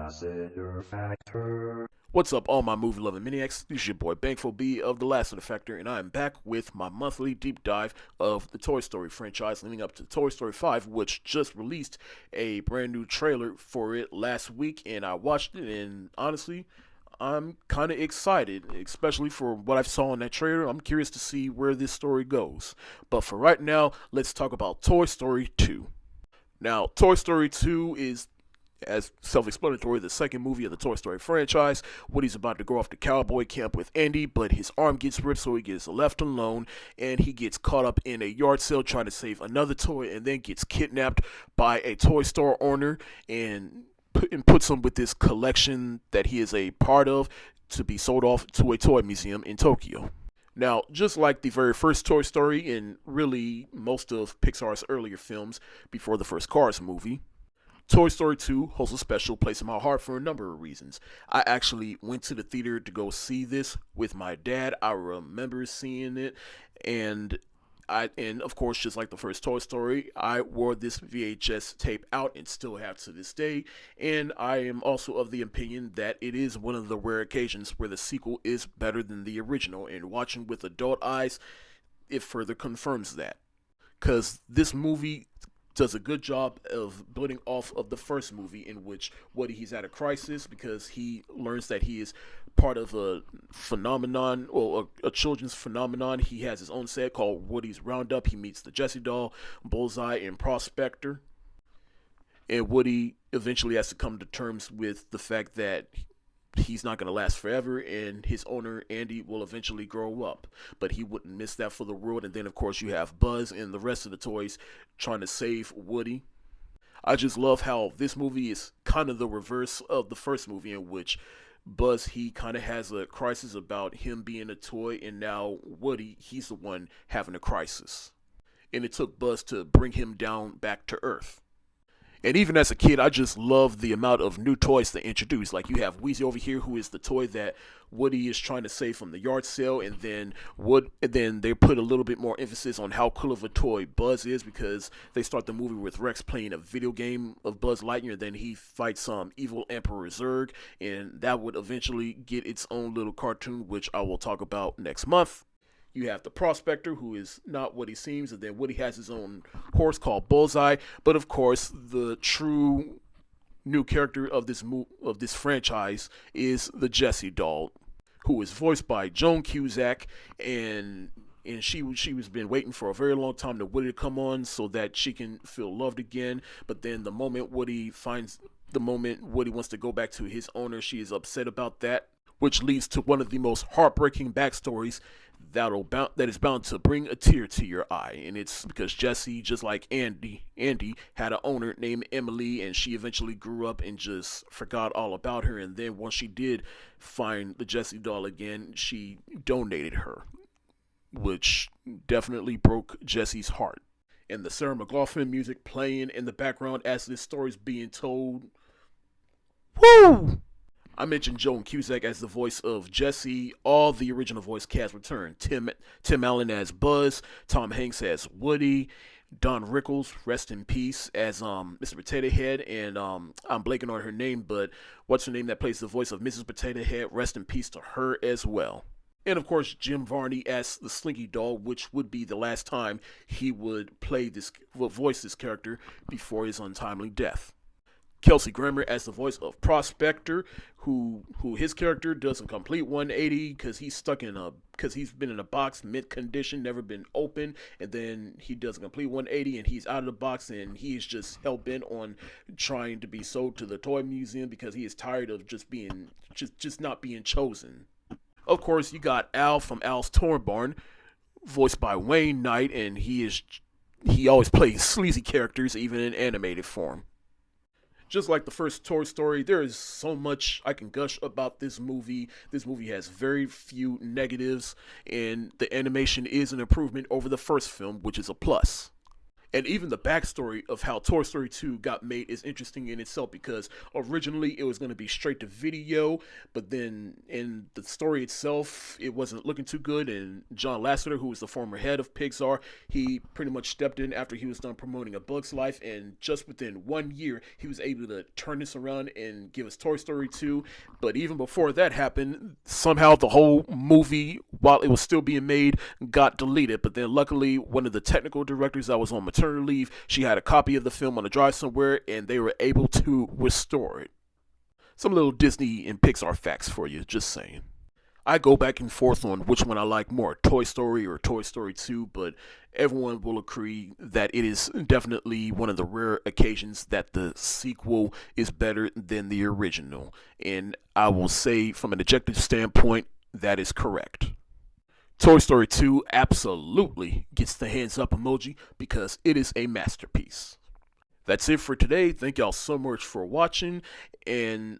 Lassiter Factor. What's up, all my movie-loving maniacs? This is your boy Bankful B of the Lassiter Factor, and I am back with my monthly deep dive of the Toy Story franchise, leading up to Toy Story 5, which just released a brand new trailer for it last week, and I watched it, and honestly, I'm kind of excited, especially for what I saw in that trailer. I'm curious to see where this story goes. But for right now, let's talk about Toy Story 2. Now, Toy Story 2 is, as self-explanatory, the second movie of the Toy Story franchise. Woody's about to go off to cowboy camp with Andy, but his arm gets ripped, so he gets left alone, and he gets caught up in a yard sale trying to save another toy, and then gets kidnapped by a toy store owner and puts him with this collection that he is a part of to be sold off to a toy museum in Tokyo. Now, just like the very first Toy Story and really most of Pixar's earlier films before the first Cars movie, Toy Story 2 holds a special place in my heart for a number of reasons. I actually went to the theater to go see this with my dad. I remember seeing it, and of course, just like the first Toy Story, I wore this VHS tape out and still have to this day. And I am also of the opinion that it is one of the rare occasions where the sequel is better than the original. And watching with adult eyes, it further confirms that. Because this movie does a good job of building off of the first movie, in which he's at a crisis because he learns that he is part of a phenomenon, or a children's phenomenon. He has his own set called Woody's Roundup. He meets the Jessie doll, Bullseye, and Prospector. And Woody eventually has to come to terms with the fact that he's not going to last forever, and his owner Andy will eventually grow up, but he wouldn't miss that for the world. And then of course you have Buzz and the rest of the toys trying to save Woody. I just love how this movie is kind of the reverse of the first movie, in which Buzz, he kind of has a crisis about him being a toy, and now Woody, he's the one having a crisis, and it took Buzz to bring him down back to earth. And even as a kid, I just love the amount of new toys they introduce. Like, you have Wheezy over here, who is the toy that Woody is trying to save from the yard sale, and then they put a little bit more emphasis on how cool of a toy Buzz is, because they start the movie with Rex playing a video game of Buzz Lightyear, and then he fights some evil Emperor Zurg, and that would eventually get its own little cartoon, which I will talk about next month. You have the Prospector, who is not what he seems, and then Woody has his own horse called Bullseye. But of course, the true new character of this franchise is the Jessie doll, who is voiced by Joan Cusack, and she was been waiting for a very long time to Woody to come on so that she can feel loved again. But then the moment Woody wants to go back to his owner, she is upset about that, which leads to one of the most heartbreaking backstories that is bound to bring a tear to your eye. And it's because Jessie, just like Andy had an owner named Emily, and she eventually grew up and just forgot all about her. And then once she did find the Jessie doll again, she donated her, which definitely broke Jessie's heart. And the Sarah McLachlan music playing in the background as this story's being told. Woo! I mentioned Joan Cusack as the voice of Jessie. All the original voice cast returned. Tim Allen as Buzz, Tom Hanks as Woody, Don Rickles, rest in peace, as Mr. Potato Head, and I'm blanking on her name, but what's her name that plays the voice of Mrs. Potato Head? Rest in peace to her as well. And of course, Jim Varney as the Slinky Dog, which would be the last time he would voice this character before his untimely death. Kelsey Grammer as the voice of Prospector, who his character does a complete 180 because he's been in a box mint condition, never been open, and then he does a complete 180 and he's out of the box, and he's just hell bent on trying to be sold to the toy museum because he is tired of just not being chosen. Of course, you got Al from Al's Toy Barn, voiced by Wayne Knight, and he always plays sleazy characters, even in animated form. Just like the first Toy Story, there is so much I can gush about this movie. This movie has very few negatives, and the animation is an improvement over the first film, which is a plus. And even the backstory of how Toy Story 2 got made is interesting in itself, because originally it was going to be straight to video, but then in the story itself, it wasn't looking too good. And John Lassiter, who was the former head of Pixar, he pretty much stepped in after he was done promoting A Bug's Life. And just within 1 year, he was able to turn this around and give us Toy Story 2. But even before that happened, somehow the whole movie, while it was still being made, got deleted. But then luckily, one of the technical directors that was on maternity leave, she had a copy of the film on a drive somewhere, and they were able to restore it. Some little Disney and Pixar facts for you, just saying. I go back and forth on which one I like more, Toy Story or Toy Story 2, but everyone will agree that it is definitely one of the rare occasions that the sequel is better than the original. And I will say, from an objective standpoint, that is correct. Toy Story 2 absolutely gets the hands up emoji because it is a masterpiece. That's it for today. Thank y'all so much for watching. And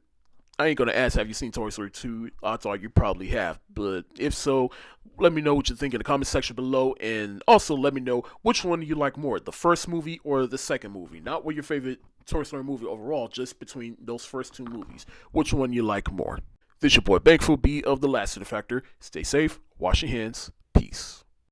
I ain't going to ask, have you seen Toy Story 2? I thought you probably have. But if so, let me know what you think in the comment section below. And also let me know which one you like more, the first movie or the second movie. Not what your favorite Toy Story movie overall, just between those first two movies. Which one you like more. This your boy Bankful B of the Lassiter Factor. Stay safe, wash your hands, peace.